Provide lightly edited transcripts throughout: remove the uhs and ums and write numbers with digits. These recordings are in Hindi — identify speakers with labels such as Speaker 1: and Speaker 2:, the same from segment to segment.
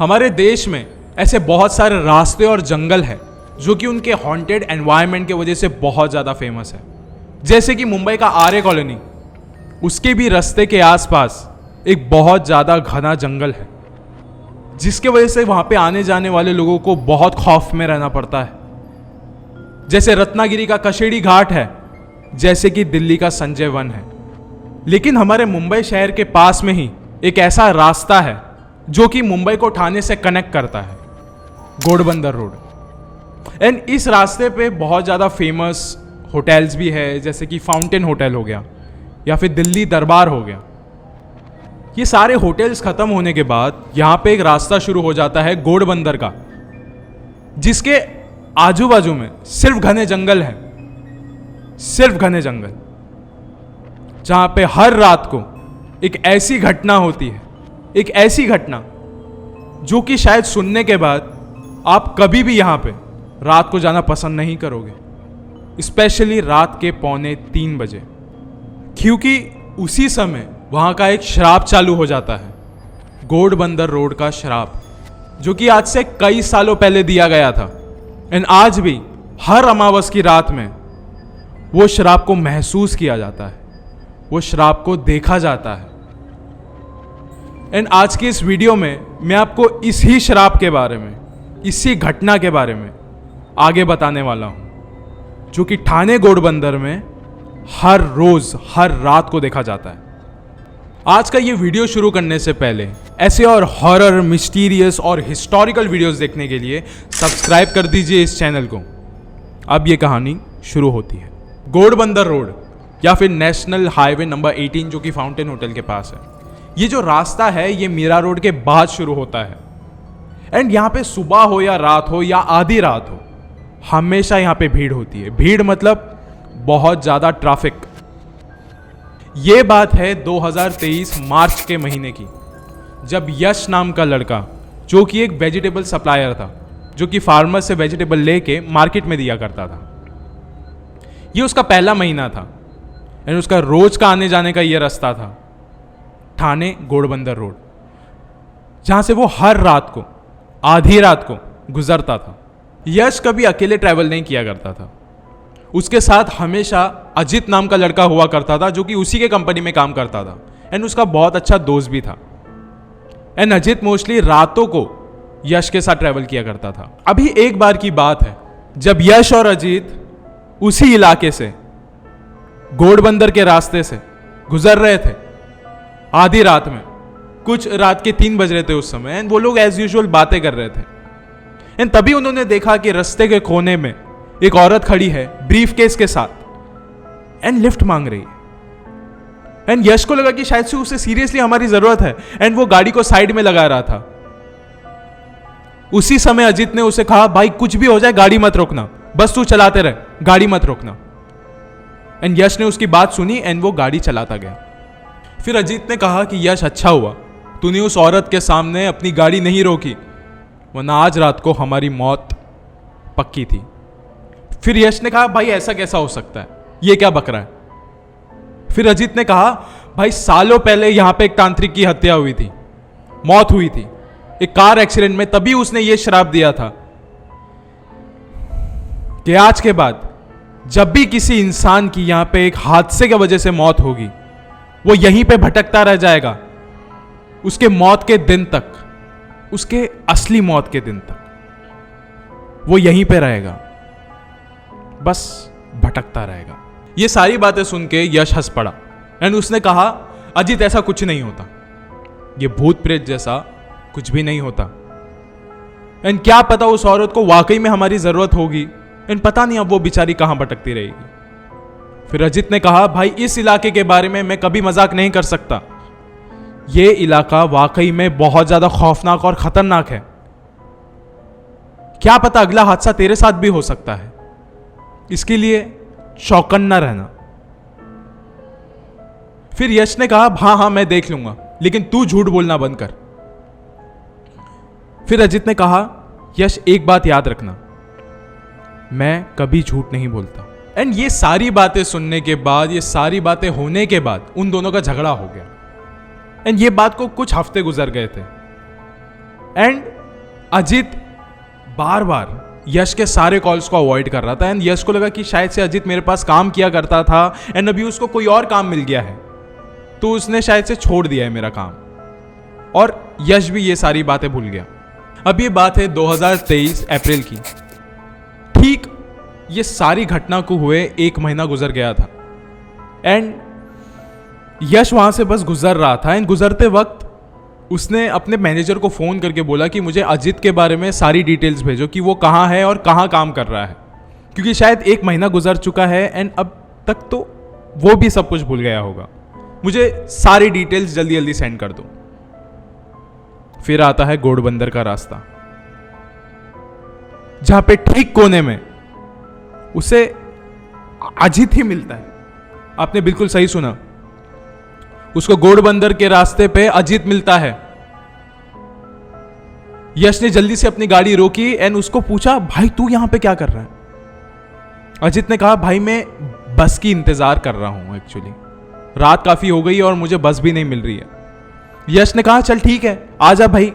Speaker 1: हमारे देश में ऐसे बहुत सारे रास्ते और जंगल हैं जो कि उनके हॉन्टेड एनवायरनमेंट की वजह से बहुत ज़्यादा फेमस है। जैसे कि मुंबई का आर्य कॉलोनी, उसके भी रास्ते के आसपास एक बहुत ज़्यादा घना जंगल है, जिसके वजह से वहाँ पे आने जाने वाले लोगों को बहुत खौफ में रहना पड़ता है। जैसे रत्नागिरी का कशेड़ी घाट है, जैसे कि दिल्ली का संजय वन है। लेकिन हमारे मुंबई शहर के पास में ही एक ऐसा रास्ता है जो कि मुंबई को ठाणे से कनेक्ट करता है, घोड़बंदर रोड। एंड इस रास्ते पे बहुत ज़्यादा फेमस होटल्स भी है, जैसे कि फाउंटेन होटल हो गया या फिर दिल्ली दरबार हो गया। ये सारे होटल्स खत्म होने के बाद यहाँ पे एक रास्ता शुरू हो जाता है घोड़बंदर का, जिसके आजू बाजू में सिर्फ घने जंगल है, सिर्फ घने जंगल, जहाँ पे हर रात को एक ऐसी घटना होती है, एक ऐसी घटना जो कि शायद सुनने के बाद आप कभी भी यहाँ पे रात को जाना पसंद नहीं करोगे, स्पेशली रात के 2:45 बजे, क्योंकि उसी समय वहाँ का एक श्राप चालू हो जाता है, घोड़बंदर रोड का श्राप, जो कि आज से कई सालों पहले दिया गया था। एंड आज भी हर अमावस की रात में वो श्राप को महसूस किया जाता है, वो श्राप को देखा जाता है। एंड आज की इस वीडियो में मैं आपको इसी श्राप के बारे में, इसी घटना के बारे में आगे बताने वाला हूं, जो कि ठाणे घोड़बंदर में हर रोज हर रात को देखा जाता है। आज का ये वीडियो शुरू करने से पहले ऐसे और हॉरर, मिस्टीरियस और हिस्टोरिकल वीडियोस देखने के लिए सब्सक्राइब कर दीजिए इस चैनल को। अब ये कहानी शुरू होती है। घोड़बंदर रोड या फिर नेशनल हाईवे नंबर 18, जो कि फाउंटेन होटल के पास है। ये जो रास्ता है ये मीरा रोड के बाद शुरू होता है। एंड यहाँ पे सुबह हो या रात हो या आधी रात हो, हमेशा यहाँ पे भीड़ होती है। भीड़ मतलब बहुत ज़्यादा ट्रैफिक। ये बात है 2023 मार्च के महीने की, जब यश नाम का लड़का, जो कि एक वेजिटेबल सप्लायर था, जो कि फार्मर से वेजिटेबल लेके मार्केट में दिया करता था, ये उसका पहला महीना था। एंड उसका रोज का आने जाने का ये रास्ता था, ठाणे घोड़बंदर रोड, जहां से वो हर रात को, आधी रात को गुजरता था। यश कभी अकेले ट्रैवल नहीं किया करता था, उसके साथ हमेशा अजित नाम का लड़का हुआ करता था, जो कि उसी के कंपनी में काम करता था। एंड उसका बहुत अच्छा दोस्त भी था। एंड अजित मोस्टली रातों को यश के साथ ट्रैवल किया करता था। अभी एक बार की बात है, जब यश और अजित उसी इलाके से, घोड़बंदर के रास्ते से गुजर रहे थे आधी रात में, कुछ रात के 3 बज रहे थे उस समय। एंड वो लोग एज यूजुअल बातें कर रहे थे। एंड तभी उन्होंने देखा कि रास्ते के कोने में एक औरत खड़ी है ब्रीफ केस के साथ, एंड लिफ्ट मांग रही है। एंड यश को लगा कि शायद से उसे सीरियसली हमारी जरूरत है, एंड वो गाड़ी को साइड में लगा रहा था। उसी समय अजित ने उसे कहा, भाई कुछ भी हो जाए गाड़ी मत रोकना, बस तू चलाते रहे, गाड़ी मत रोकना। एंड यश ने उसकी बात सुनी एंड वो गाड़ी चलाता गया। फिर अजीत ने कहा कि यश, अच्छा हुआ तूने उस औरत के सामने अपनी गाड़ी नहीं रोकी, वरना आज रात को हमारी मौत पक्की थी। फिर यश ने कहा, भाई ऐसा कैसा हो सकता है, ये क्या बक रहा है। फिर अजीत ने कहा, भाई सालों पहले यहां पे एक तांत्रिक की हत्या हुई थी, मौत हुई थी एक कार एक्सीडेंट में, तभी उसने ये श्राप दिया था कि आज के बाद जब भी किसी इंसान की यहां पे एक हादसे की वजह से मौत होगी, वो यहीं पे भटकता रह जाएगा उसके मौत के दिन तक, उसके असली मौत के दिन तक वो यहीं पे रहेगा, बस भटकता रहेगा। ये सारी बातें सुन के यश हंस पड़ा एंड उसने कहा, अजीत ऐसा कुछ नहीं होता, ये भूत प्रेत जैसा कुछ भी नहीं होता। एंड क्या पता उस औरत को वाकई में हमारी जरूरत होगी, एंड पता नहीं अब वो बेचारी कहां भटकती रहेगी। फिर अजित ने कहा, भाई इस इलाके के बारे में मैं कभी मजाक नहीं कर सकता, ये इलाका वाकई में बहुत ज्यादा खौफनाक और खतरनाक है, क्या पता अगला हादसा तेरे साथ भी हो सकता है, इसके लिए चौकन्ना रहना। फिर यश ने कहा, हाँ हाँ मैं देख लूंगा, लेकिन तू झूठ बोलना बंद कर। फिर अजित ने कहा, यश एक बात याद रखना, मैं कभी झूठ नहीं बोलता। एंड ये सारी बातें सुनने के बाद, ये सारी बातें होने के बाद उन दोनों का झगड़ा हो गया। एंड ये बात को कुछ हफ्ते गुजर गए थे। एंड अजित बार बार यश के सारे कॉल्स को अवॉइड कर रहा था एंड यश को लगा कि शायद से अजित मेरे पास काम किया करता था एंड अभी उसको कोई और काम मिल गया है, तो उसने शायद से छोड़ दिया है मेरा काम। और यश भी ये सारी बातें भूल गया। अब ये बात है 2023 अप्रैल की। ठीक ये सारी घटना को हुए 1 महीना गुजर गया था एंड यश वहां से बस गुजर रहा था एंड गुजरते वक्त उसने अपने मैनेजर को फ़ोन करके बोला कि मुझे अजित के बारे में सारी डिटेल्स भेजो कि वो कहाँ है और कहाँ काम कर रहा है, क्योंकि शायद 1 महीना गुजर चुका है एंड अब तक तो वो भी सब कुछ भूल गया होगा। मुझे सारी डिटेल्स जल्दी जल्दी सेंड कर दो। फिर आता है घोड़बंदर का रास्ता, जहां पे ठीक कोने में उसे अजित ही मिलता है। आपने बिल्कुल सही सुना, उसको घोड़बंदर के रास्ते पे अजित मिलता है। यश ने जल्दी से अपनी गाड़ी रोकी एंड उसको पूछा, भाई तू यहां पे क्या कर रहा है? अजित ने कहा, भाई मैं बस की इंतजार कर रहा हूं, एक्चुअली रात काफी हो गई और मुझे बस भी नहीं मिल रही है। यश ने कहा, चल ठीक है, आजा भाई,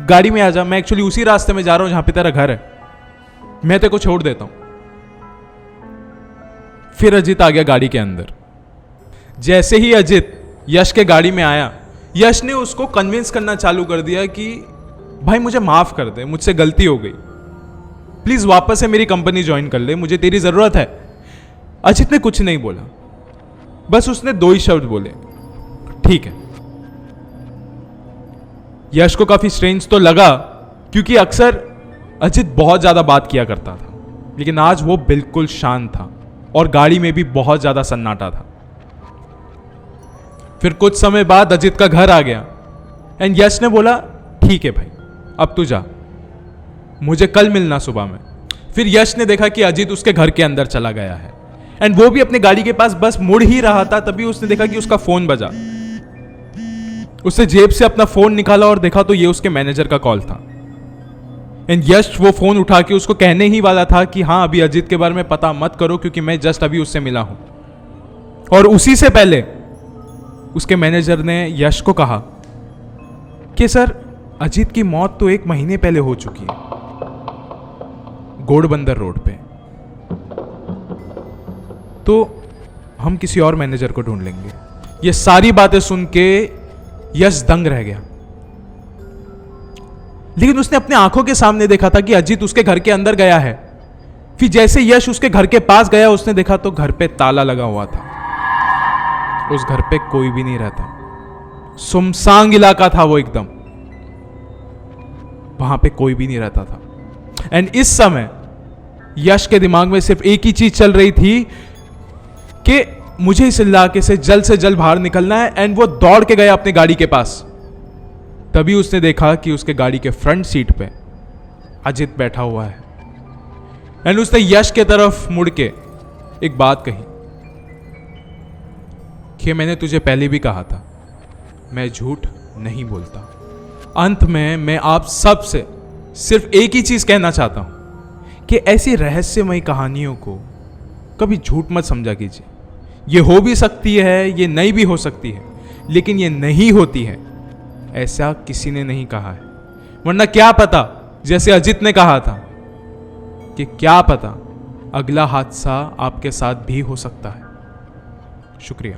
Speaker 1: गाड़ी में आजा, मैं एक्चुअली उसी रास्ते में जा रहा हूं जहां पे तेरा घर है, मैं तेरे को छोड़ देता हूं। फिर अजित आ गया गाड़ी के अंदर। जैसे ही अजित यश के गाड़ी में आया, यश ने उसको कन्विंस करना चालू कर दिया कि भाई मुझे माफ कर दे, मुझसे गलती हो गई, प्लीज वापस से मेरी कंपनी ज्वाइन कर ले, मुझे तेरी जरूरत है। अजित ने कुछ नहीं बोला, बस उसने 2 ही शब्द बोले, ठीक है। यश को काफी स्ट्रेंज तो लगा, क्योंकि अक्सर अजित बहुत ज्यादा बात किया करता था, लेकिन आज वो बिल्कुल शांत था और गाड़ी में भी बहुत ज्यादा सन्नाटा था। फिर कुछ समय बाद अजित का घर आ गया एंड यश ने बोला, ठीक है भाई, अब तू जा, मुझे कल मिलना सुबह में। फिर यश ने देखा कि अजित उसके घर के अंदर चला गया है एंड वो भी अपनी गाड़ी के पास बस मुड़ ही रहा था, तभी उसने देखा कि उसका फोन बजा। उसने जेब से अपना फोन निकाला और देखा तो ये उसके मैनेजर का कॉल था एंड यश वो फोन उठा के उसको कहने ही वाला था कि हाँ, अभी अजित के बारे में पता मत करो, क्योंकि मैं जस्ट अभी उससे मिला हूं। और उसी से पहले उसके मैनेजर ने यश को कहा कि सर, अजित की मौत तो 1 महीने पहले हो चुकी है, घोड़बंदर रोड पे, तो हम किसी और मैनेजर को ढूंढ लेंगे। ये सारी बातें सुन के यश दंग रह गया, लेकिन उसने अपने आंखों के सामने देखा था कि अजित उसके घर के अंदर गया है। फिर जैसे यश उसके घर के पास गया, उसने देखा तो घर पे ताला लगा हुआ था, उस घर पे कोई भी नहीं रहता, सुमसान इलाका था वो एकदम, वहां पे कोई भी नहीं रहता था। एंड इस समय यश के दिमाग में सिर्फ एक ही चीज चल रही थी कि मुझे इस इलाके से जल्द बाहर निकलना है। एंड वो दौड़ के गया अपनी गाड़ी के पास। तभी उसने देखा कि उसके गाड़ी के फ्रंट सीट पे अजित बैठा हुआ है एंड उसने यश के तरफ मुड़ के एक बात कही कि मैंने तुझे पहले भी कहा था, मैं झूठ नहीं बोलता। अंत में मैं आप सब से सिर्फ एक ही चीज कहना चाहता हूं कि ऐसी रहस्यमयी कहानियों को कभी झूठ मत समझा कीजिए। ये हो भी सकती है, ये नहीं भी हो सकती है, लेकिन ये नहीं होती है, ऐसा किसी ने नहीं कहा है। वरना क्या पता, जैसे अजित ने कहा था कि क्या पता अगला हादसा आपके साथ भी हो सकता है। शुक्रिया।